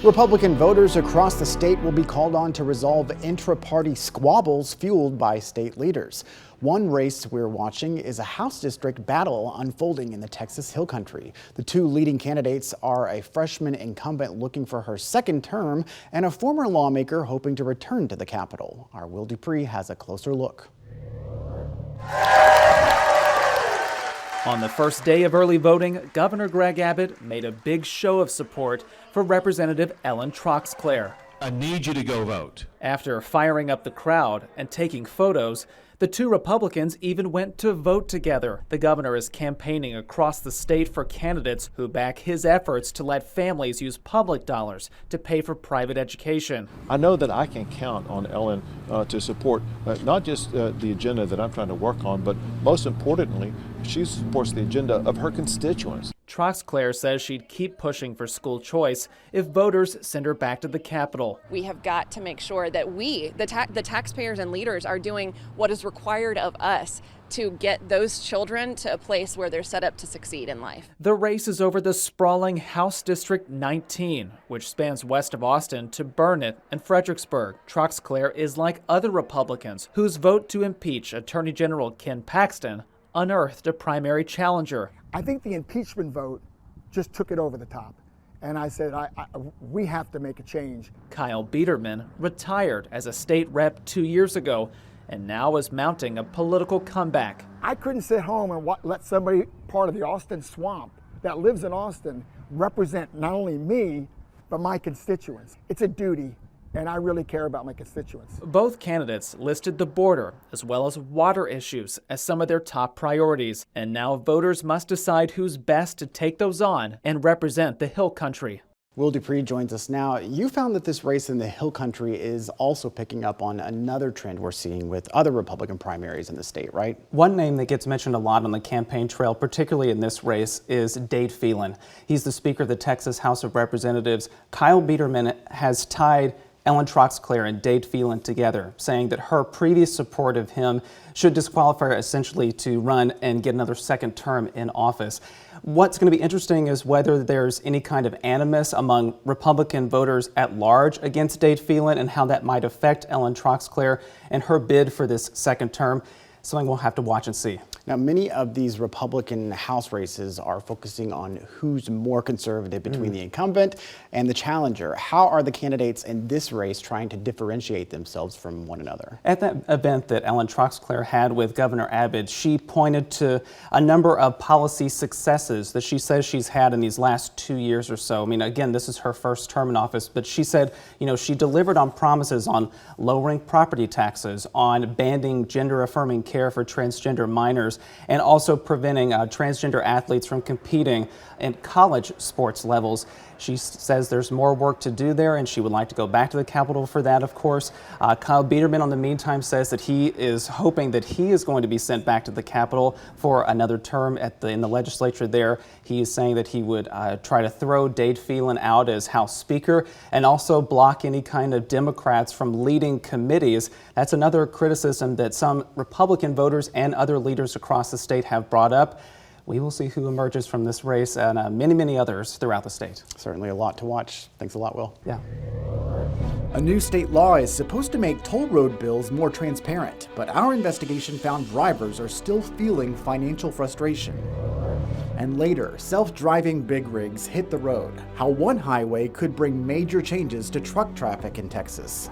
Republican voters across the state will be called on to resolve intra-party squabbles fueled by state leaders. One race we're watching is a House district battle unfolding in the Texas Hill Country. The two leading candidates are a freshman incumbent looking for her second term and a former lawmaker hoping to return to the Capitol. Our Will DuPree has a closer look. On the first day of early voting, Governor Greg Abbott made a big show of support for Representative Ellen Troxclair. I need you to go vote. After firing up the crowd and taking photos, the two Republicans even went to vote together. The governor is campaigning across the state for candidates who back his efforts to let families use public dollars to pay for private education. I know that I can count on Ellen to support not just the agenda that I'm trying to work on, but most importantly, she supports the agenda of her constituents. Troxclair says she'd keep pushing for school choice if voters send her back to the Capitol. We have got to make sure that we, the taxpayers and leaders, are doing what is required of us to get those children to a place where they're set up to succeed in life. The race is over the sprawling House District 19, which spans west of Austin to Burnet and Fredericksburg. Troxclair is like other Republicans whose vote to impeach Attorney General Ken Paxton unearthed a primary challenger. I think the impeachment vote just took it over the top. And I said, we have to make a change. Kyle Biederman retired as a state rep 2 years ago and now is mounting a political comeback. I couldn't sit home and let somebody part of the Austin swamp that lives in Austin represent not only me, but my constituents. It's a duty. And I really care about my constituents. Both candidates listed the border as well as water issues as some of their top priorities. And now voters must decide who's best to take those on and represent the Hill Country. Will DuPree joins us now. You found that this race in the Hill Country is also picking up on another trend we're seeing with other Republican primaries in the state, right? One name that gets mentioned a lot on the campaign trail, particularly in this race, is Dade Phelan. He's the Speaker of the Texas House of Representatives. Kyle Biederman has tied Ellen Troxclair and Dade Phelan together, saying that her previous support of him should disqualify her essentially to run and get another second term in office. What's going to be interesting is whether there's any kind of animus among Republican voters at large against Dade Phelan and how that might affect Ellen Troxclair and her bid for this second term. Something we'll have to watch and see. Now, many of these Republican House races are focusing on who's more conservative between the incumbent and the challenger. How are the candidates in this race trying to differentiate themselves from one another? At that event that Ellen Troxclair had with Governor Abbott, she pointed to a number of policy successes that she says she's had in these last 2 years or so. I mean, again, this is her first term in office, but she said, she delivered on promises on lowering property taxes, on banning gender-affirming care for transgender minors, and also preventing transgender athletes from competing in college sports levels. She says there's more work to do there, and she would like to go back to the Capitol for that, of course. Kyle Biederman, on the meantime, says that he is hoping that he is going to be sent back to the Capitol for another term in the legislature there. He is saying that he would try to throw Dade Phelan out as House Speaker and also block any kind of Democrats from leading committees. That's another criticism that some Republican voters and other leaders across the state have brought up. We will see who emerges from this race and many, many others throughout the state. Certainly a lot to watch. Thanks a lot, Will. Yeah. A new state law is supposed to make toll road bills more transparent, but our investigation found drivers are still feeling financial frustration. And later, self-driving big rigs hit the road. How one highway could bring major changes to truck traffic in Texas.